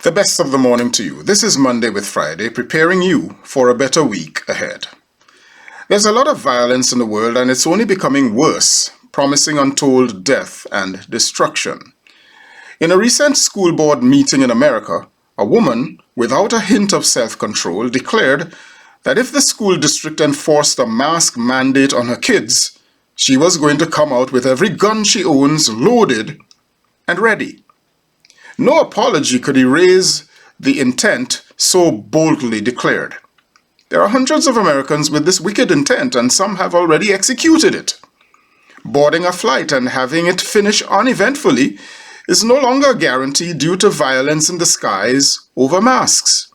The best of the morning to you. This is Monday with Friday, preparing you for a better week ahead. There's a lot of violence in the world and it's only becoming worse, promising untold death and destruction. In a recent school board meeting in America, a woman, without a hint of self-control, declared that if the school district enforced a mask mandate on her kids, she was going to come out with every gun she owns loaded and ready. No apology could erase the intent so boldly declared. There are hundreds of Americans with this wicked intent, and some have already executed it. Boarding a flight and having it finish uneventfully is no longer a guarantee due to violence in the skies over masks.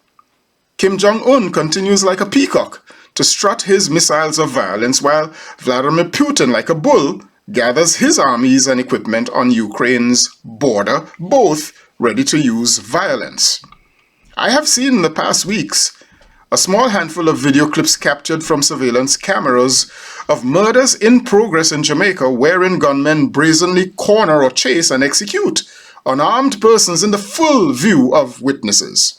Kim Jong-un continues like a peacock to strut his missiles of violence, while Vladimir Putin, like a bull, gathers his armies and equipment on Ukraine's border, both ready to use violence. I have seen in the past weeks a small handful of video clips captured from surveillance cameras of murders in progress in Jamaica, wherein gunmen brazenly corner or chase and execute unarmed persons in the full view of witnesses.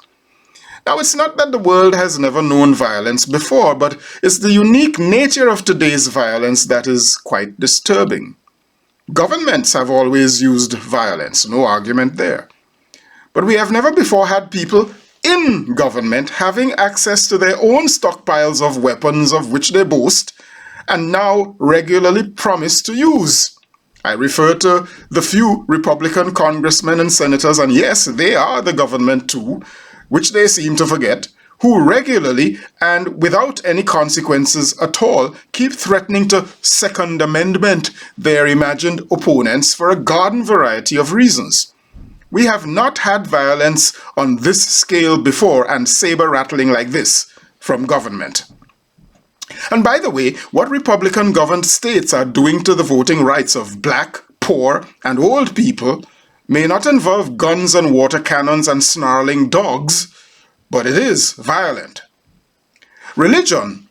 Now, it's not that the world has never known violence before, but it's the unique nature of today's violence that is quite disturbing. Governments have always used violence, no argument there. But we have never before had people in government having access to their own stockpiles of weapons of which they boast and now regularly promise to use. I refer to the few Republican congressmen and senators, and yes, they are the government too, which they seem to forget, who regularly and without any consequences at all keep threatening to Second Amendment their imagined opponents for a garden variety of reasons. We have not had violence on this scale before and saber-rattling like this from government. And by the way, what Republican-governed states are doing to the voting rights of black, poor, and old people may not involve guns and water cannons and snarling dogs, but it is violent. Religion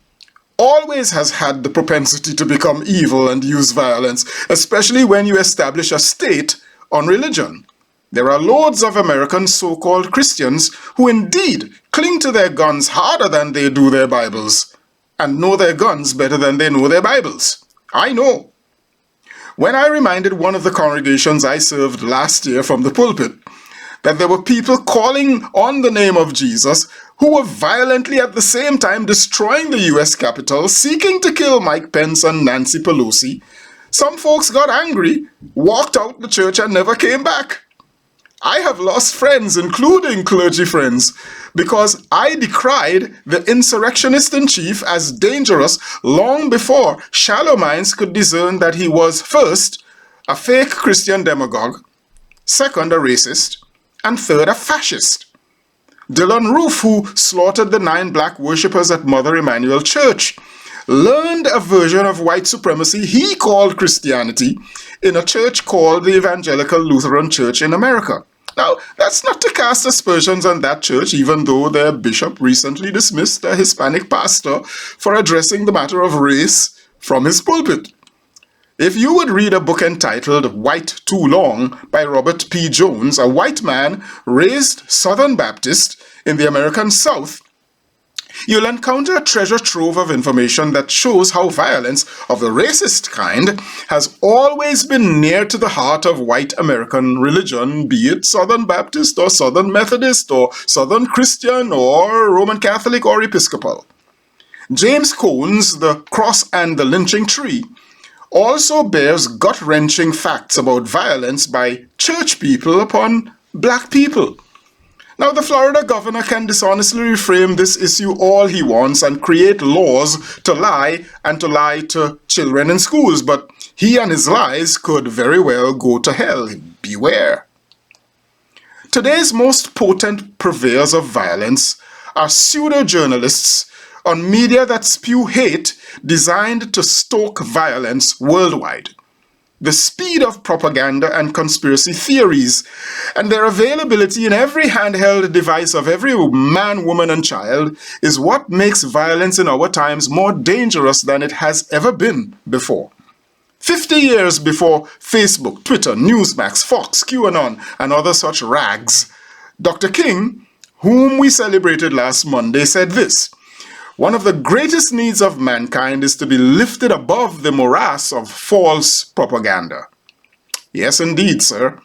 always has had the propensity to become evil and use violence, especially when you establish a state on religion. There are loads of American so-called Christians who indeed cling to their guns harder than they do their Bibles, and know their guns better than they know their Bibles. I know. When I reminded one of the congregations I served last year from the pulpit that there were people calling on the name of Jesus who were violently at the same time destroying the U.S. Capitol, seeking to kill Mike Pence and Nancy Pelosi, some folks got angry, walked out the church, and never came back. I have lost friends, including clergy friends, because I decried the insurrectionist-in-chief as dangerous long before shallow minds could discern that he was, first, a fake Christian demagogue, second, a racist, and third, a fascist. Dylan Roof, who slaughtered the 9 black worshippers at Mother Emanuel Church, learned a version of white supremacy he called Christianity in a church called the Evangelical Lutheran Church in America. Now, that's not to cast aspersions on that church, even though their bishop recently dismissed a Hispanic pastor for addressing the matter of race from his pulpit. If you would read a book entitled White Too Long by Robert P. Jones, a white man raised Southern Baptist in the American South, you'll encounter a treasure trove of information that shows how violence of the racist kind has always been near to the heart of white American religion, be it Southern Baptist or Southern Methodist or Southern Christian or Roman Catholic or Episcopal. James Cone's The Cross and the Lynching Tree also bears gut-wrenching facts about violence by church people upon black people. Now, the Florida governor can dishonestly reframe this issue all he wants and create laws to lie to children in schools, but he and his lies could very well go to hell. Beware. Today's most potent purveyors of violence are pseudo-journalists on media that spew hate designed to stoke violence worldwide. The speed of propaganda and conspiracy theories, and their availability in every handheld device of every man, woman, and child is what makes violence in our times more dangerous than it has ever been before. 50 years before Facebook, Twitter, Newsmax, Fox, QAnon, and other such rags, Dr. King, whom we celebrated last Monday, said this: "One of the greatest needs of mankind is to be lifted above the morass of false propaganda." Yes, indeed, sir.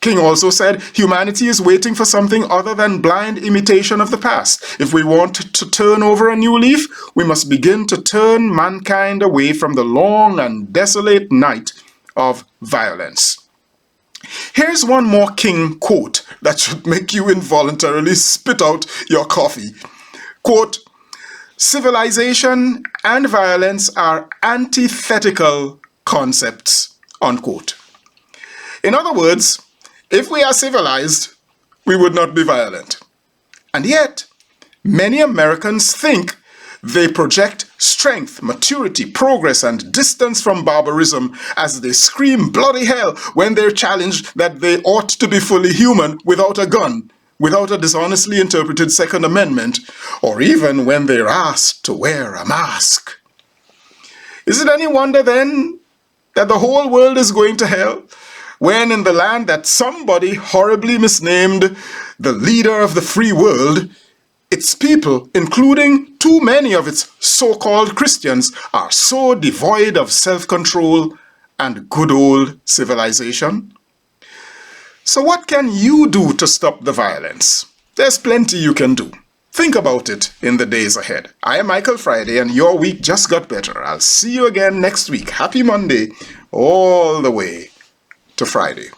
King also said, "Humanity is waiting for something other than blind imitation of the past. If we want to turn over a new leaf, we must begin to turn mankind away from the long and desolate night of violence." Here's one more King quote that should make you involuntarily spit out your coffee. Quote, "Civilization and violence are antithetical concepts," unquote. In other words, if we are civilized, we would not be violent. And yet, many Americans think they project strength, maturity, progress, and distance from barbarism as they scream bloody hell when they're challenged that they ought to be fully human without a gun, without a dishonestly interpreted Second Amendment, or even when they're asked to wear a mask. Is it any wonder then that the whole world is going to hell, when in the land that somebody horribly misnamed the leader of the free world, its people, including too many of its so-called Christians, are so devoid of self-control and good old civilization? So what can you do to stop the violence? There's plenty you can do. Think about it in the days ahead. I am Michael Friday, and your week just got better. I'll see you again next week. Happy Monday, all the way to Friday.